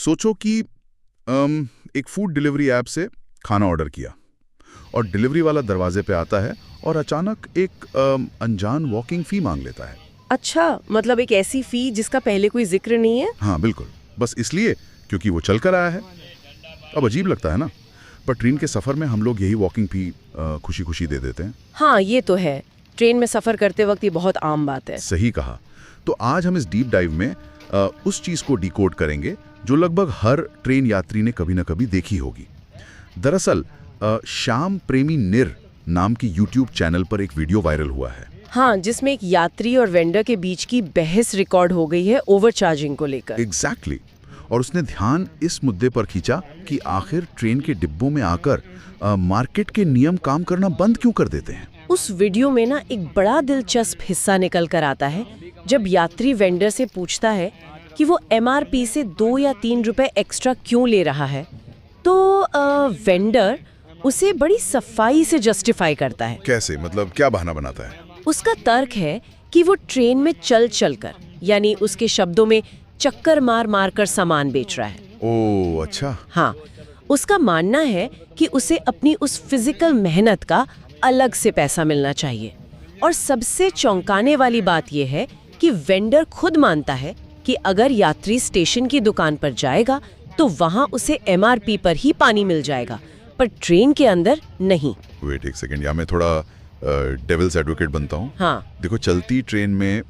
सोचो कि एक फूड डिलीवरी ऐप से खाना ऑर्डर किया और डिलीवरी वाला दरवाजे पे आता है और अचानक एक अनजान वॉकिंग फी मांग लेता है। अच्छा, मतलब एक ऐसी फी जिसका पहले कोई जिक्र नहीं है? हाँ बिल्कुल, बस इसलिए क्योंकि वो चल कर आया है। अब अजीब लगता है ना, पर ट्रेन के सफर में हम लोग यही वॉकिंग फी खुशी खुशी दे देते हैं। हाँ ये तो है, ट्रेन में सफर करते वक्त ये बहुत आम बात है। सही कहा। तो आज हम इस डीप डाइव में उस चीज को डिकोड करेंगे जो लगभग हर ट्रेन यात्री ने कभी न कभी देखी होगी। दरअसल श्याम प्रेमी निर नाम की यूट्यूब चैनल पर एक वीडियो वायरल हुआ है। हाँ, जिसमें एक यात्री और वेंडर के बीच की बहस रिकॉर्ड हो गई है ओवरचार्जिंग को लेकर। एग्जैक्टली। और उसने ध्यान इस मुद्दे पर खींचा कि आखिर ट्रेन के डिब्बों में आकर मार्केट के नियम काम करना बंद क्यों कर देते हैं। उस वीडियो में ना एक बड़ा दिलचस्प हिस्सा निकल कर आता है, जब यात्री वेंडर से पूछता है कि वो MRP से 2 या 3 रुपए एक्स्ट्रा क्यों ले रहा है, तो वेंडर उसे बड़ी सफाई से जस्टिफाई करता है। कैसे, मतलब क्या बहाना बनाता है? उसका तर्क है कि वो ट्रेन में चल कर, यानी उसके शब्दों में चक्कर मार मार कर सामान बेच रहा है। ओह अच्छा। हाँ, उसका मानना है कि उसे अपनी उस फिजिकल मेहनत का अलग से पैसा मिलना चाहिए। और सबसे चौंकाने वाली बात यह है कि वेंडर खुद मानता है कि अगर यात्री स्टेशन की दुकान पर जाएगा तो वहाँ उसे MRP पर ही पानी मिल जाएगा, पर ट्रेन के अंदर नहीं। वेट एक सेकंड, या मैं थोड़ा डेविल्स एडवोकेट बनता हूँ। हाँ। देखो, चलती ट्रेन में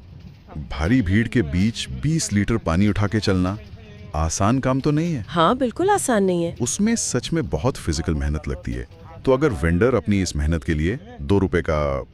भारी भीड़ के बीच 20 लीटर पानी उठा के चलना आसान काम तो नहीं है। हाँ बिल्कुल आसान नहीं है। उसमें सच में बहुत फिजिकल मेहनत लगती है। तो अगर वेंडर अपनी इस मेहनत के लिए 2 रुपए का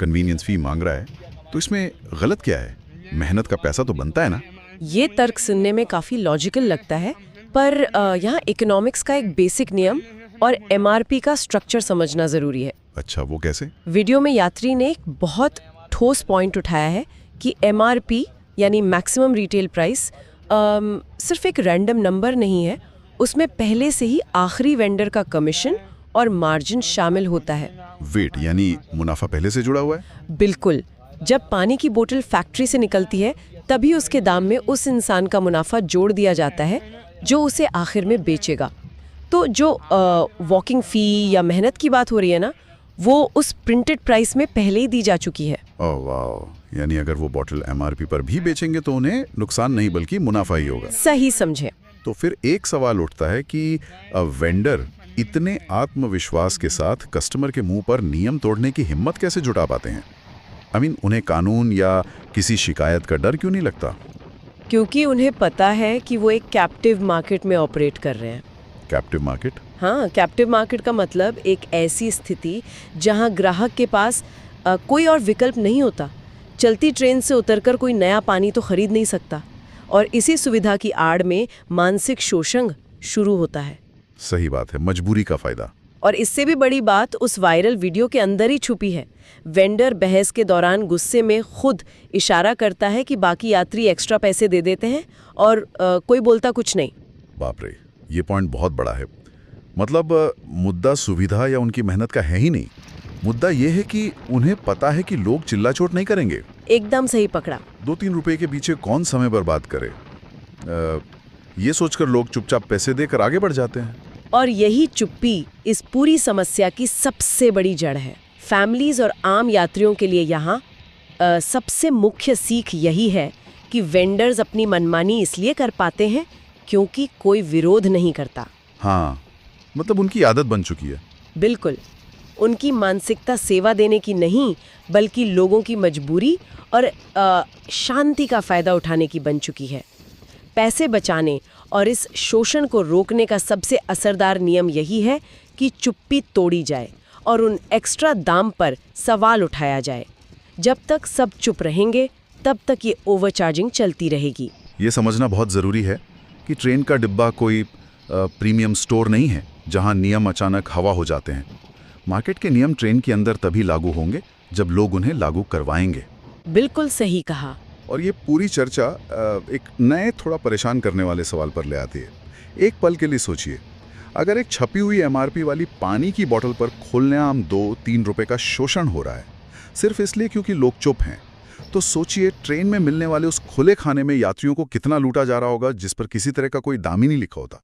कन्वीनियंस फी मांग रहा है, तो इसमें गलत क्या है? मेहनत का पैसा तो बनता है ना। ये तर्क सुनने में काफी लॉजिकल लगता है, पर यहाँ इकोनॉमिक्स का एक बेसिक नियम और MRP का स्ट्रक्चर समझना जरूरी है। अच्छा, वो कैसे? वीडियो में यात्री ने एक बहुत ठोस पॉइंट उठाया है कि MRP यानी मैक्सिमम रिटेल प्राइस सिर्फ एक रैंडम नंबर नहीं है, उसमें पहले से ही आखिरी वेंडर का कमीशन और मार्जिन शामिल होता है। वेट, यानी मुनाफा पहले से जुड़ा हुआ है? बिल्कुल। जब पानी की बोतल फैक्ट्री से निकलती है तभी उसके दाम में उस इंसान का मुनाफा जोड़ दिया जाता है जो उसे आखिर में बेचेगा। तो जो वॉकिंग फी या मेहनत की बात हो रही है ना, वो उस प्रिंटेड प्राइस में पहले ही दी जा चुकी है। ओह वाह, यानी अगर वो बोतल MRP पर भी बेचेंगे तो उन्हें नुकसान नहीं बल्कि मुनाफा ही होगा। सही समझे। तो फिर एक सवाल उठता है कि वेंडर इतने आत्मविश्वास के साथ कस्टमर के मुंह पर नियम तोड़ने की हिम्मत कैसे जुटा पाते हैं? उन्हें कानून या किसी शिकायत का डर क्यों नहीं लगता? क्योंकि उन्हें पता है कि वो एक कैप्टिव मार्केट में ऑपरेट कर रहे हैं। Captive market? हाँ, कैप्टिव मार्केट का मतलब एक ऐसी स्थिति जहाँ ग्राहक के पास कोई और विकल्प नहीं होता। चलती ट्रेन से उतरकर कोई नया पानी तो खरीद नहीं सकता, और इसी सुविधा की आड़ में मानसिक शोषण शुरू होता है। सही बात है, मजबूरी का फायदा। और इससे भी बड़ी बात उस वायरल वीडियो के अंदर ही छुपी है। वेंडर बहस के दौरान गुस्से में खुद इशारा करता है कि बाकी यात्री एक्स्ट्रा पैसे दे देते हैं और कोई बोलता कुछ नहीं। बाप रे, ये पॉइंट बहुत बड़ा है। मतलब मुद्दा सुविधा या उनकी मेहनत का है ही नहीं, मुद्दा ये है कि उन्हें पता है कि लोग चिल्ला चोट नहीं करेंगे। एकदम सही पकड़ा। 2-3 रुपए के पीछे कौन समय बर्बाद करे, ये सोचकर लोग चुपचाप पैसे देकर आगे बढ़ जाते हैं। और यही चुप्पी इस पूरी समस्या की सबसे बड़ी जड़ है। फैमिलीज और आम यात्रियों के लिए यहाँ सबसे मुख्य सीख यही है कि वेंडर्स अपनी मनमानी इसलिए कर पाते हैं क्योंकि कोई विरोध नहीं करता। हाँ, मतलब उनकी आदत बन चुकी है। बिल्कुल। उनकी मानसिकता सेवा देने की नहीं, बल्कि लोगों की मजबूरी और शांति का फायदा उठाने की बन चुकी है। पैसे बचाने और इस शोषण को रोकने का सबसे असरदार नियम यही है कि चुप्पी तोड़ी जाए और उन एक्स्ट्रा दाम पर सवाल उठाया जाए। जब तक सब चुप रहेंगे तब तक ये ओवरचार्जिंग चलती रहेगी। ये समझना बहुत ज़रूरी है कि ट्रेन का डिब्बा कोई प्रीमियम स्टोर नहीं है जहां नियम अचानक हवा हो जाते हैं। मार्केट के नियम ट्रेन के अंदर तभी लागू होंगे जब लोग उन्हें लागू करवाएंगे। बिल्कुल सही कहा। और ये पूरी चर्चा एक नए थोड़ा परेशान करने वाले सवाल पर ले आती है। एक पल के लिए सोचिए, अगर एक छपी हुई MRP वाली पानी की बोतल पर खुलेआम 2-3 रुपए का शोषण हो रहा है सिर्फ इसलिए क्योंकि लोग चुप हैं, तो सोचिए ट्रेन में मिलने वाले उस खुले खाने में यात्रियों को कितना लूटा जा रहा होगा जिस पर किसी तरह का कोई दाम ही नहीं लिखा होता।